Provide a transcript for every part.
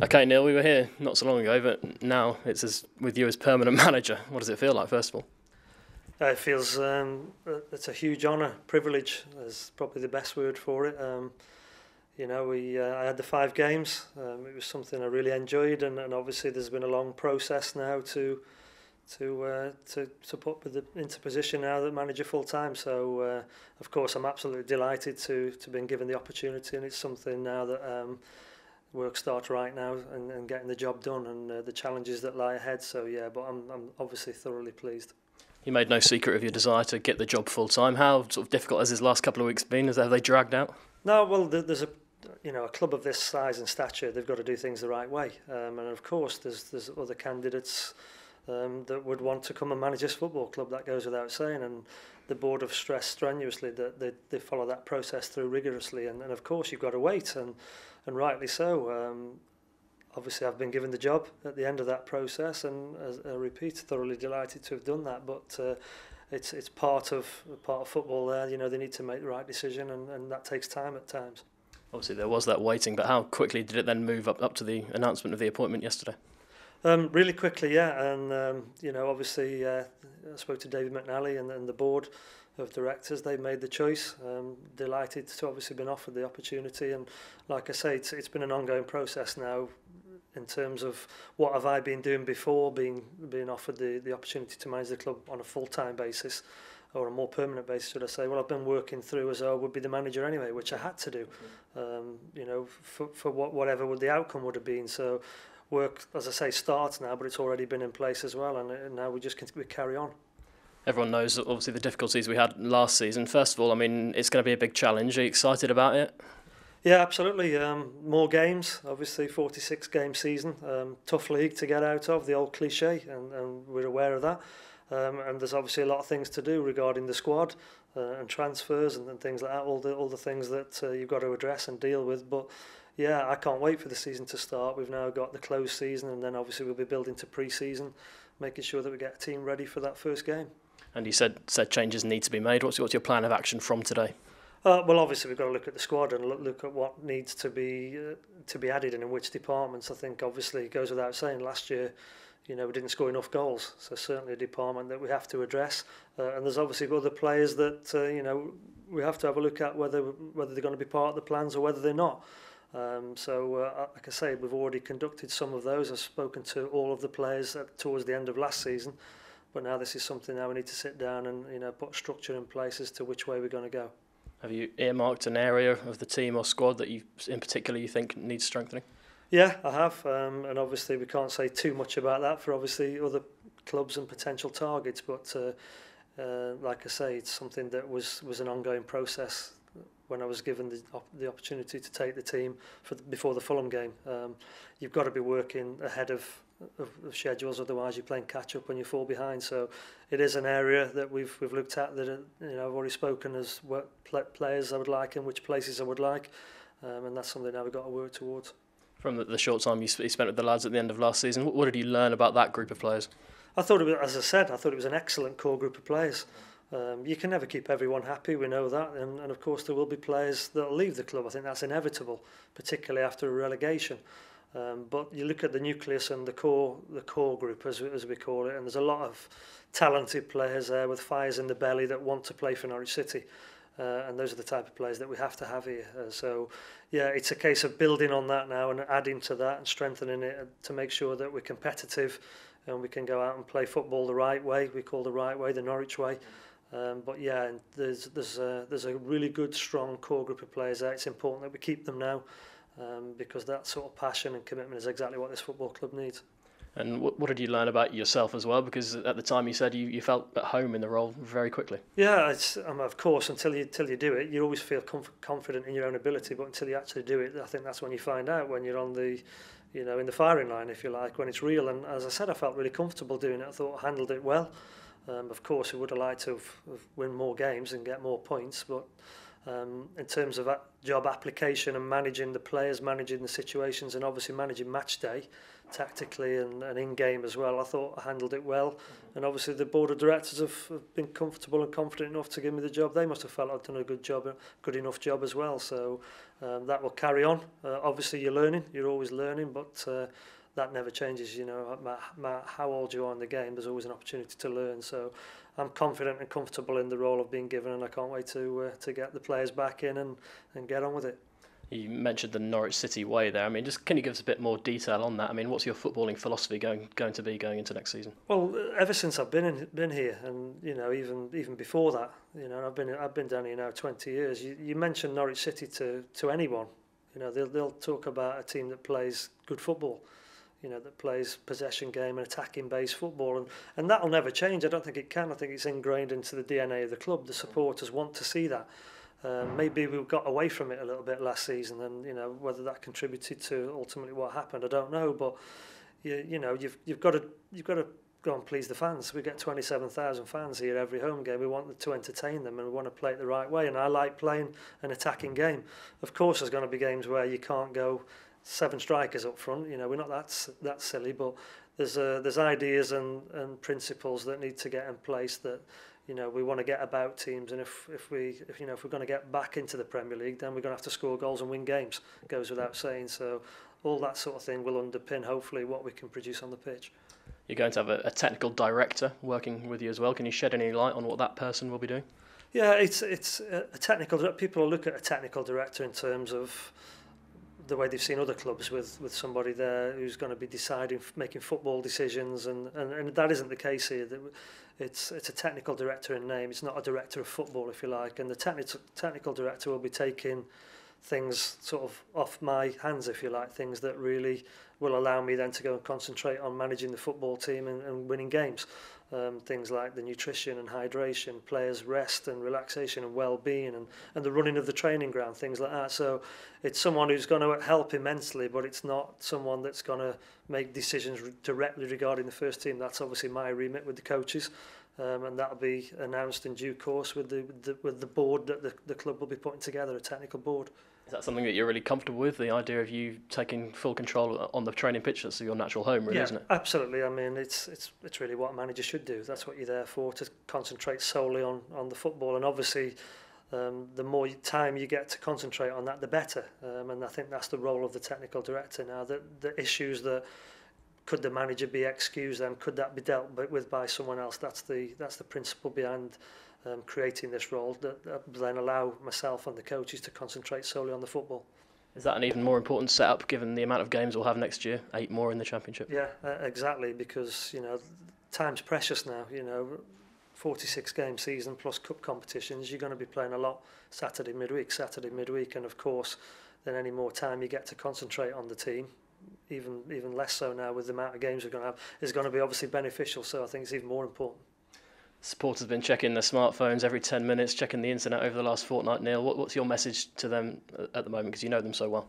Okay, Neil, we were here not so long ago, but now with you as permanent manager. What does it feel like, first of all? It feels it's a huge honour, privilege is probably the best word for it. I had the 5 games. It was something I really enjoyed, and obviously there's been a long process now to put into position now that manager full time. So of course I'm absolutely delighted to been given the opportunity, and it's something now that work start right now and getting the job done and the challenges that lie ahead. So yeah, but I'm obviously thoroughly pleased. You made no secret of your desire to get the job full time. How sort of difficult has this last couple of weeks been? Have they dragged out? No, well, there's a club of this size and stature. They've got to do things the right way, and of course there's other candidates that would want to come and manage this football club. That goes without saying, and the board have stressed strenuously that they follow that process through rigorously, and of course you've got to wait, and rightly so. Obviously I've been given the job at the end of that process, and as I repeat, thoroughly delighted to have done that, but it's part of football there. You know, they need to make the right decision, and that takes time at times. Obviously there was that waiting, but how quickly did it then move up to the announcement of the appointment yesterday? Really quickly, yeah, and obviously I spoke to David McNally and the board of directors. They made the choice. Delighted to obviously been offered the opportunity, and like I say, it's been an ongoing process now in terms of what have I been doing before being offered the opportunity to manage the club on a full-time basis, or a more permanent basis, should I say. Well, I've been working through as I would be the manager anyway, which I had to do, for whatever the outcome would have been. So work, as I say, starts now, but it's already been in place as well, and now we carry on. Everyone knows obviously the difficulties we had last season. First of all, I mean, it's going to be a big challenge. Are you excited about it? Yeah, absolutely. More games, obviously 46 game season, tough league to get out of, the old cliche, and we're aware of that. And there's obviously a lot of things to do regarding the squad and transfers and things like that, all the things that you've got to address and deal with. But yeah, I can't wait for the season to start. We've now got the closed season, and then obviously we'll be building to pre-season, making sure that we get a team ready for that first game. And you said changes need to be made. What's your plan of action from today? Well, obviously we've got to look at the squad and look at what needs to be added and in which departments. I think obviously it goes without saying, last year, we didn't score enough goals, so certainly a department that we have to address. And there's obviously other players that we have to have a look at whether they're going to be part of the plans or whether they're not. Like I say, we've already conducted some of those. I've spoken to all of the players towards the end of last season, but now this is something now we need to sit down and put structure in place as to which way we're going to go. Have you earmarked an area of the team or squad that you think needs strengthening? Yeah, I have, and obviously we can't say too much about that for obviously other clubs and potential targets, but like I say, it's something that was an ongoing process when I was given the opportunity to take the team before the Fulham game. You've got to be working ahead of schedules, otherwise you're playing catch up when you fall behind. So it is an area that we've looked at, that I've already spoken as what players I would like and which places I would like, and that's something now we've got to work towards. From the short time you spent with the lads at the end of last season, what did you learn about that group of players? I thought it was an excellent core group of players. You can never keep everyone happy, we know that, and of course there will be players that will leave the club. I think that's inevitable, particularly after a relegation. But you look at the nucleus and the core group, as we call it, and there's a lot of talented players there with fires in the belly that want to play for Norwich City. And those are the type of players that we have to have here. So, yeah, it's a case of building on that now and adding to that and strengthening it to make sure that we're competitive and we can go out and play football the right way. We call the right way the Norwich way. But yeah, there's a really good, strong core group of players there. It's important that we keep them now, because that sort of passion and commitment is exactly what this football club needs. And what did you learn about yourself as well? Because at the time you said you felt at home in the role very quickly. Yeah, of course, until you do it, you always feel confident in your own ability. But until you actually do it, I think that's when you find out, when you're on the, in the firing line, if you like, when it's real. And as I said, I felt really comfortable doing it. I thought I handled it well. Of course, we would have liked to have win more games and get more points, but In terms of job application and managing the players, managing the situations, and obviously managing match day tactically and in-game as well, I thought I handled it well. And obviously the board of directors have been comfortable and confident enough to give me the job. They must have felt I've done a good enough job as well. So that will carry on. Obviously you're learning, you're always learning, but that never changes. You know, no matter how old you are in the game, there's always an opportunity to learn. So I'm confident and comfortable in the role I've been given, and I can't wait to get the players back in and get on with it. You mentioned the Norwich City way there. I mean, just can you give us a bit more detail on that? I mean, what's your footballing philosophy going to be going into next season? Well, ever since I've been here, and you know, even before that, you know, I've been down here now 20 years. You mention Norwich City to anyone, you know, they'll talk about a team that plays good football, you know, that plays possession game and attacking based football, and that'll never change. I don't think it can. I think it's ingrained into the DNA of the club. The supporters want to see that. Maybe we got away from it a little bit last season, and you know, whether that contributed to ultimately what happened, I don't know. But you know, you've got to go and please the fans. We get 27,000 fans here every home game. We want to entertain them, and we want to play it the right way. And I like playing an attacking game. Of course, there's going to be games where you can't go 7 strikers up front. You know, we're not that silly, but there's ideas and principles that need to get in place that, you know, we want to get about teams, and if we're going to get back into the Premier League, then we're going to have to score goals and win games. It goes without saying. So all that sort of thing will underpin hopefully what we can produce on the pitch. You're going to have a technical director working with you as well. Can you shed any light on what that person will be doing? Yeah, it's a technical. People look at a technical director in terms of the way they've seen other clubs with somebody there who's going to be deciding, making football decisions, and that isn't the case here. It's a technical director in name. It's not a director of football, if you like. And the technical director will be taking things sort of off my hands, if you like, things that really will allow me then to go and concentrate on managing the football team and winning games. Things like the nutrition and hydration, players' rest and relaxation and well-being, and the running of the training ground, things like that. So it's someone who's going to help immensely, but it's not someone that's going to make decisions directly regarding the first team. That's obviously my remit with the coaches, and that'll be announced in due course with the board that the club will be putting together, a technical board. Is that something that you're really comfortable with, the idea of you taking full control on the training pitch? That's your natural home, really, isn't it? Absolutely. I mean, it's really what a manager should do. That's what you're there for, to concentrate solely on the football. And obviously, the more time you get to concentrate on that, the better. And I think that's the role of the technical director now. The issues that could the manager be excused, and could that be dealt with by someone else? That's the principle behind creating this role, that then allow myself and the coaches to concentrate solely on the football. Is that an even more important setup given the amount of games we'll have next year, 8 more in the Championship? Yeah, exactly, because you know, time's precious now. You know, 46 game season plus cup competitions, you're going to be playing a lot Saturday midweek, and of course then any more time you get to concentrate on the team, even less so now with the amount of games we're going to have, is going to be obviously beneficial. So I think it's even more important. Supporters have been checking their smartphones every 10 minutes, checking the internet over the last fortnight. Neil, what's your message to them at the moment, because you know them so well?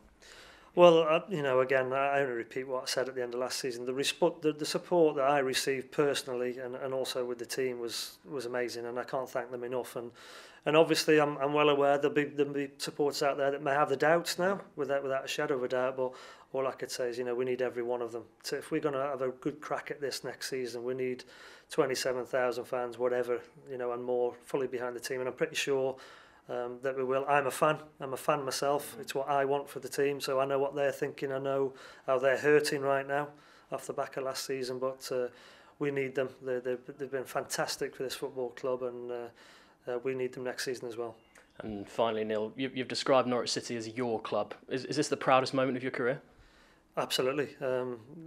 Well, you know, again, I only repeat what I said at the end of last season. The support that I received personally and also with the team was amazing, and I can't thank them enough. And obviously, I'm well aware there'll be supporters out there that may have the doubts now, without a shadow of a doubt. But all I could say is, you know, we need every one of them. So if we're going to have a good crack at this next season, we need 27,000 fans, whatever, you know, and more, fully behind the team. And I'm pretty sure that we will. I'm a fan myself. It's what I want for the team, so I know what they're thinking. I know how they're hurting right now off the back of last season, but we need them. They've been fantastic for this football club, and we need them next season as well. And finally, Neil, you've described Norwich City as your club. Is this the proudest moment of your career? Absolutely.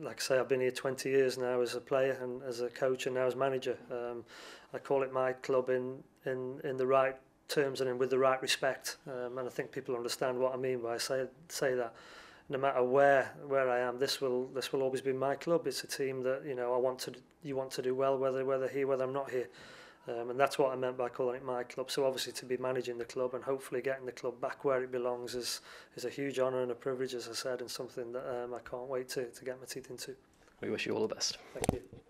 Like I say, I've been here 20 years now as a player and as a coach, and now as manager. I call it my club in the right terms and with the right respect, and I think people understand what I mean by say that. No matter where I am, this will always be my club. It's a team that, you know, you want to do well, whether I'm not here, and that's what I meant by calling it my club. So obviously to be managing the club and hopefully getting the club back where it belongs is a huge honour and a privilege, as I said, and something that I can't wait to get my teeth into. We wish you all the best. Thank you.